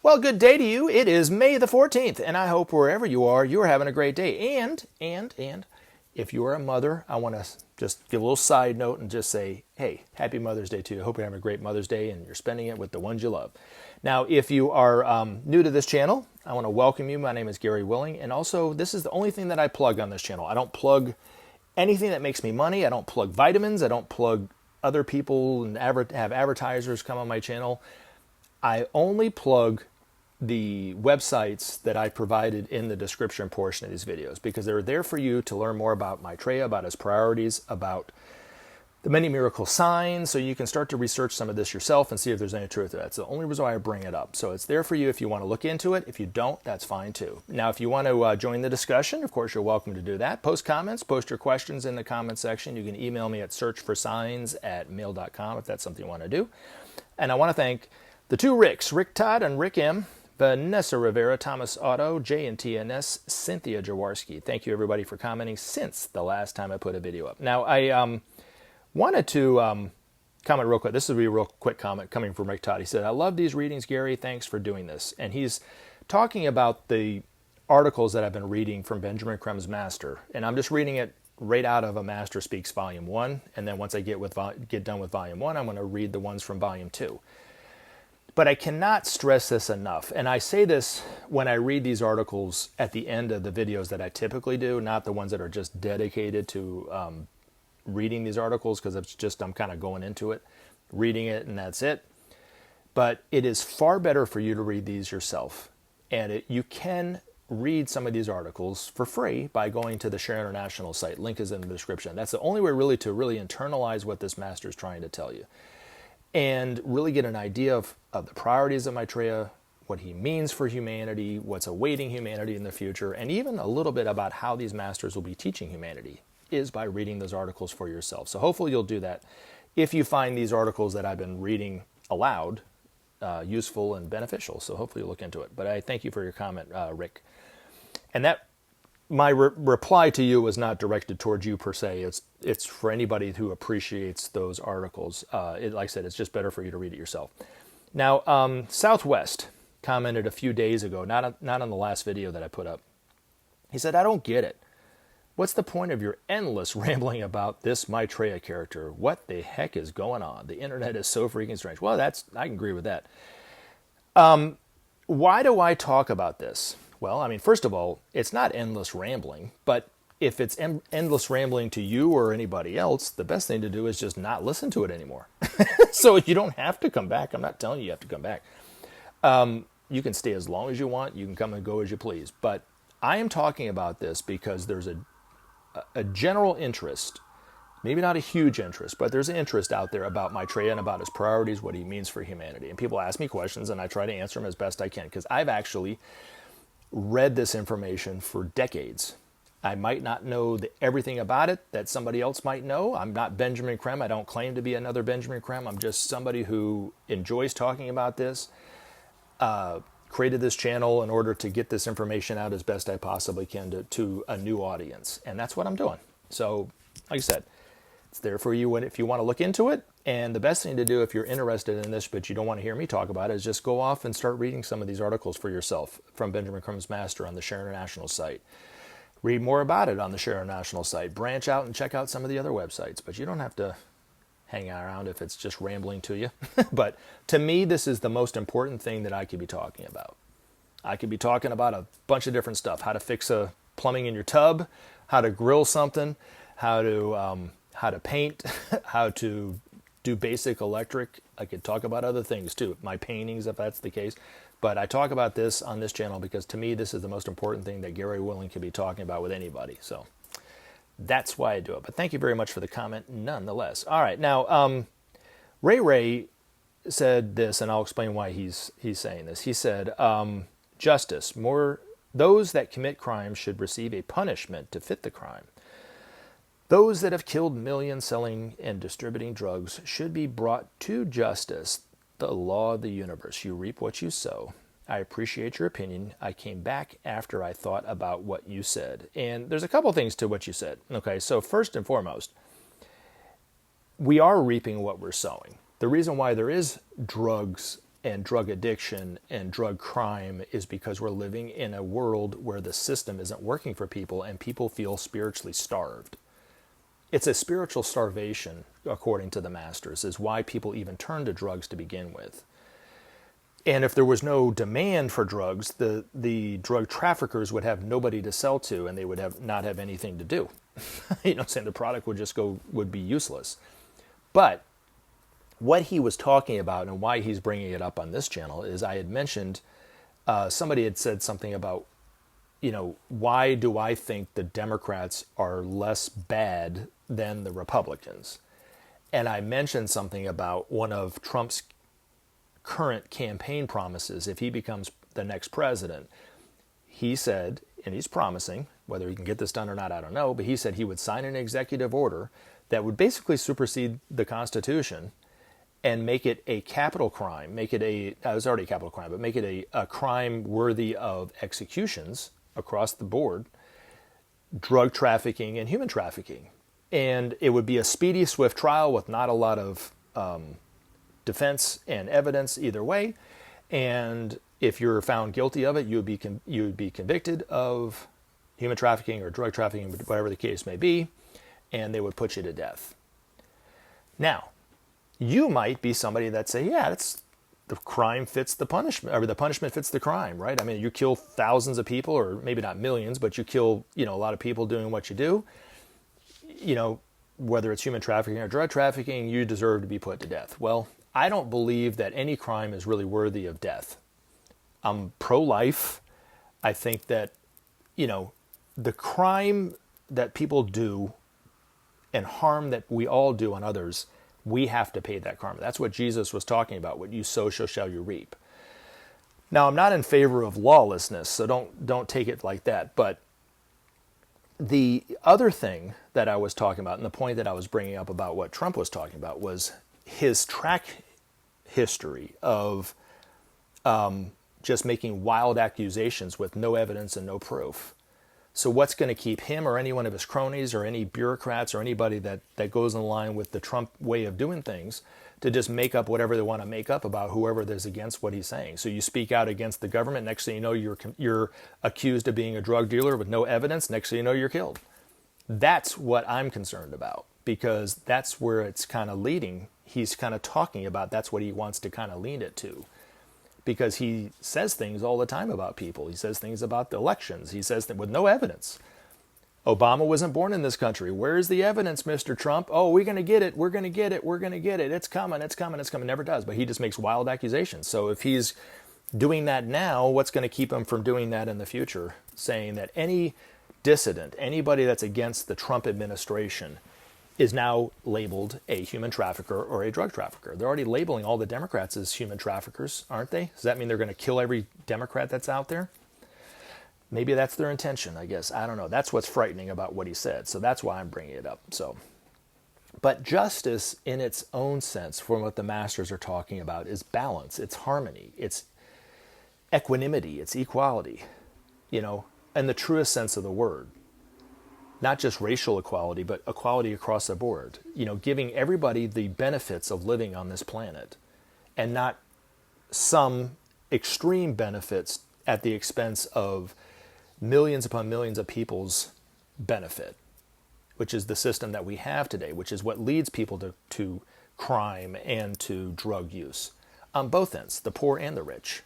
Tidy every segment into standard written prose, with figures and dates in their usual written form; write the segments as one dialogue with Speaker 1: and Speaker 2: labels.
Speaker 1: Well, good day to you. It is May the 14th, and I hope wherever you are having a great day. And if you are a mother, I want to just give a little side note and just say, hey, happy Mother's Day to you. I hope you're having a great Mother's Day and you're spending it with the ones you love. Now, if you are new to this channel, I want to welcome you. My name is Gary Willing, and also this is the only thing that I plug on this channel. I don't plug anything that makes me money. I don't plug vitamins. I don't plug other people and have advertisers come on my channel. I only plug the websites that I provided in the description portion of these videos because they're there for you to learn more about Maitreya, about his priorities, about the many miracle signs, so you can start to research some of this yourself and see if there's any truth to that. It's the only reason why I bring it up. So it's there for you if you want to look into it. If you don't, that's fine too. Now, if you want to join the discussion, of course, you're welcome to do that. Post comments, post your questions in the comment section. You can email me at searchforsigns@mail.com if that's something you want to do. And I want to thank the two Ricks, Rick Todd and Rick M., Vanessa Rivera, Thomas Otto, J and TNS, Cynthia Jaworski. Thank you, everybody, for commenting since the last time I put a video up. Now, I wanted to comment real quick. This will be a real quick comment coming from Rick Todd. He said, I love these readings, Gary. Thanks for doing this. And he's talking about the articles that I've been reading from Benjamin Creme's Master. And I'm just reading it right out of A Master Speaks Volume 1. And then once I get done with Volume 1, I'm going to read the ones from Volume 2. But I cannot stress this enough, and I say this when I read these articles at the end of the videos that I typically do, not the ones that are just dedicated to reading these articles, because it's just I'm kind of going into it, reading it, and that's it. But it is far better for you to read these yourself, and you can read some of these articles for free by going to the Share International site. Link is in the description. That's the only way really to really internalize what this master is trying to tell you, and really get an idea of the priorities of Maitreya, what he means for humanity, what's awaiting humanity in the future, and even a little bit about how these masters will be teaching humanity is by reading those articles for yourself. So hopefully you'll do that if you find these articles that I've been reading aloud useful and beneficial. So hopefully you'll look into it. But I thank you for your comment, Rick. And that my reply to you was not directed towards you per se. It's for anybody who appreciates those articles. Like I said, it's just better for you to read it yourself. Now, Southwest commented a few days ago, not on the last video that I put up. He said, I don't get it. What's the point of your endless rambling about this Maitreya character? What the heck is going on? The internet is so freaking strange. Well, I can agree with that. Why do I talk about this? Well, I mean, first of all, it's not endless rambling, but if it's endless rambling to you or anybody else, the best thing to do is just not listen to it anymore. So you don't have to come back. I'm not telling you you have to come back. You can stay as long as you want. You can come and go as you please. But I am talking about this because there's a general interest, maybe not a huge interest, but there's an interest out there about Maitreya and about his priorities, what he means for humanity. And people ask me questions, and I try to answer them as best I can because I've actually read this information for decades. I might not know everything about it that somebody else might know. I'm not Benjamin Creme. I don't claim to be another Benjamin Creme. I'm just somebody who enjoys talking about this, created this channel in order to get this information out as best I possibly can to a new audience. And that's what I'm doing. So, like I said, it's there for you if you want to look into it. And the best thing to do if you're interested in this, but you don't want to hear me talk about it, is just go off and start reading some of these articles for yourself from Benjamin Creme's Master on the Share International site. Read more about it on the Share International site. Branch out and check out some of the other websites. But you don't have to hang around if it's just rambling to you. But to me, this is the most important thing that I could be talking about. I could be talking about a bunch of different stuff. How to fix a plumbing in your tub, how to grill something, how to paint, how to do basic electric. I could talk about other things too, my paintings if that's the case. But I talk about this on this channel because to me this is the most important thing that Gary Willing could be talking about with anybody. So that's why I do it. But thank you very much for the comment nonetheless. All right, now Ray said this, and I'll explain why he's saying this. He said, justice, those that commit crimes should receive a punishment to fit the crime. Those that have killed millions selling and distributing drugs should be brought to justice, the law of the universe. You reap what you sow. I appreciate your opinion. I came back after I thought about what you said. And there's a couple things to what you said. Okay, so first and foremost, we are reaping what we're sowing. The reason why there is drugs and drug addiction and drug crime is because we're living in a world where the system isn't working for people and people feel spiritually starved. It's a spiritual starvation, according to the masters, is why people even turn to drugs to begin with. And if there was no demand for drugs, the drug traffickers would have nobody to sell to, and they would not have anything to do. Saying the product would be useless. But what he was talking about and why he's bringing it up on this channel is I had mentioned, somebody had said something about, why do I think the Democrats are less bad than the Republicans? And I mentioned something about one of Trump's current campaign promises. If he becomes the next president, he said, and he's promising, whether he can get this done or not, I don't know, but he said he would sign an executive order that would basically supersede the Constitution and make it a capital crime, it was already a capital crime, but make it a crime worthy of executions across the board, drug trafficking and human trafficking. And it would be a speedy, swift trial with not a lot of defense and evidence either way. And if you're found guilty of it, you would be convicted of human trafficking or drug trafficking, whatever the case may be, and they would put you to death. Now, you might be somebody that say, yeah, the crime fits the punishment, or the punishment fits the crime, right? I mean, you kill thousands of people, or maybe not millions, but you kill, a lot of people doing what you do. Whether it's human trafficking or drug trafficking, you deserve to be put to death. Well, I don't believe that any crime is really worthy of death. I'm pro-life. I think that, the crime that people do and harm that we all do on others, we have to pay that karma. That's what Jesus was talking about. What you sow, so shall you reap. Now, I'm not in favor of lawlessness, so don't take it like that. But the other thing that I was talking about, and the point that I was bringing up about what Trump was talking about, was his track history of just making wild accusations with no evidence and no proof. So what's going to keep him or any one of his cronies or any bureaucrats or anybody that goes in line with the Trump way of doing things to just make up whatever they want to make up about whoever is against what he's saying? So you speak out against the government, next thing you know, you're accused of being a drug dealer with no evidence, next thing you know, you're killed. That's what I'm concerned about, because that's where it's kind of leading. He's kind of talking about that's what he wants to kind of lean it to. Because he says things all the time about people. He says things about the elections. He says that with no evidence. Obama wasn't born in this country. Where's the evidence, Mr. Trump? Oh, we're going to get it. We're going to get it. We're going to get it. It's coming. It's coming. It's coming. Never does. But he just makes wild accusations. So if he's doing that now, what's going to keep him from doing that in the future? Saying that any dissident, anybody that's against the Trump administration, is now labeled a human trafficker or a drug trafficker. They're already labeling all the Democrats as human traffickers, aren't they? Does that mean they're going to kill every Democrat that's out there? Maybe that's their intention, I guess. I don't know. That's what's frightening about what he said. So that's why I'm bringing it up. But justice in its own sense, from what the masters are talking about, is balance. It's harmony. It's equanimity. It's equality, in the truest sense of the word. Not just racial equality, but equality across the board. Giving everybody the benefits of living on this planet, and not some extreme benefits at the expense of millions upon millions of people's benefit, which is the system that we have today, which is what leads people to crime and to drug use on both ends, the poor and the rich,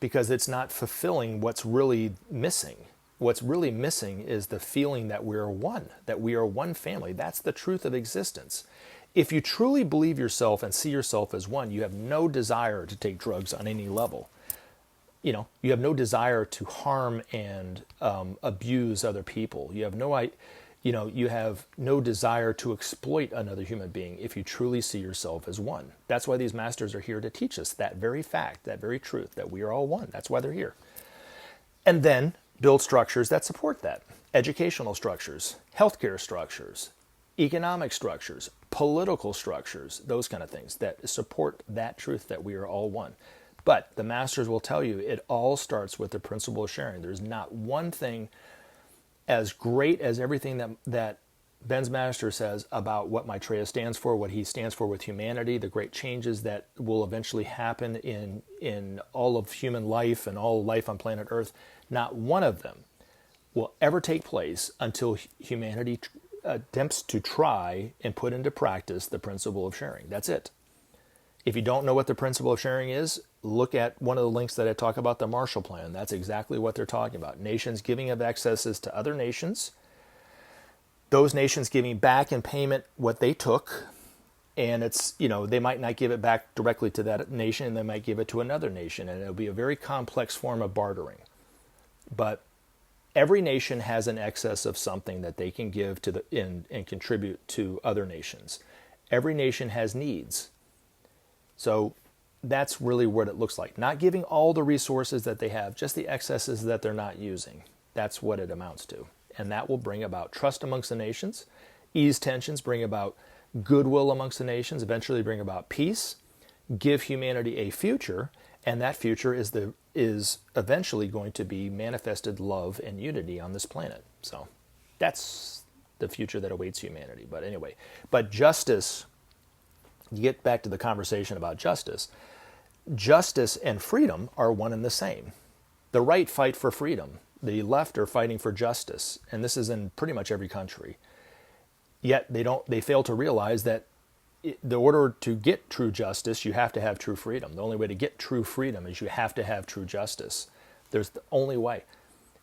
Speaker 1: because it's not fulfilling what's really missing. What's really missing is the feeling that we are one family. That's the truth of existence. If you truly believe yourself and see yourself as one, you have no desire to take drugs on any level. You have no desire to harm and abuse other people. You have no desire to exploit another human being if you truly see yourself as one. That's why these masters are here to teach us that very fact, that very truth, that we are all one. That's why they're here. And then build structures that support that. Educational structures, healthcare structures, economic structures, political structures, those kind of things that support that truth that we are all one. But the masters will tell you it all starts with the principle of sharing. There's not one thing as great as everything that Ben's Master says about what Maitreya stands for, what he stands for with humanity, the great changes that will eventually happen in all of human life and all life on planet Earth, not one of them will ever take place until humanity attempts to try and put into practice the principle of sharing. That's it. If you don't know what the principle of sharing is, look at one of the links that I talk about, the Marshall Plan. That's exactly what they're talking about. Nations giving of excesses to other nations, those nations giving back in payment what they took, and it's, they might not give it back directly to that nation, and they might give it to another nation, and it'll be a very complex form of bartering. But every nation has an excess of something that they can give to and contribute to other nations. Every nation has needs. So that's really what it looks like. Not giving all the resources that they have, just the excesses that they're not using. That's what it amounts to. And that will bring about trust amongst the nations, ease tensions, bring about goodwill amongst the nations, eventually bring about peace, give humanity a future, and that future is eventually going to be manifested love and unity on this planet. So that's the future that awaits humanity. But anyway, justice, you get back to the conversation about justice. Justice and freedom are one and the same. The right fight for freedom. The left are fighting for justice, and this is in pretty much every country. Yet they fail to realize that in order to get true justice, you have to have true freedom. The only way to get true freedom is you have to have true justice. There's the only way.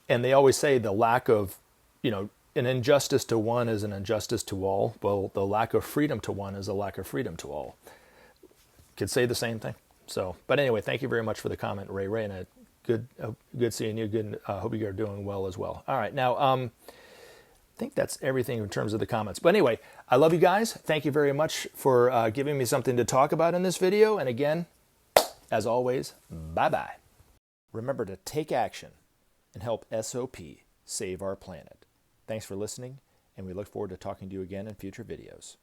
Speaker 1: And they always say the lack of, an injustice to one is an injustice to all. Well, the lack of freedom to one is a lack of freedom to all. Could say the same thing. So, but anyway, thank you very much for the comment, Ray, and good seeing you. Good. Hope you are doing well as well. All right, now I think that's everything in terms of the comments. But anyway, I love you guys. Thank you very much for giving me something to talk about in this video. And again, as always, bye-bye. Remember to take action and help SOP save our planet. Thanks for listening, and we look forward to talking to you again in future videos.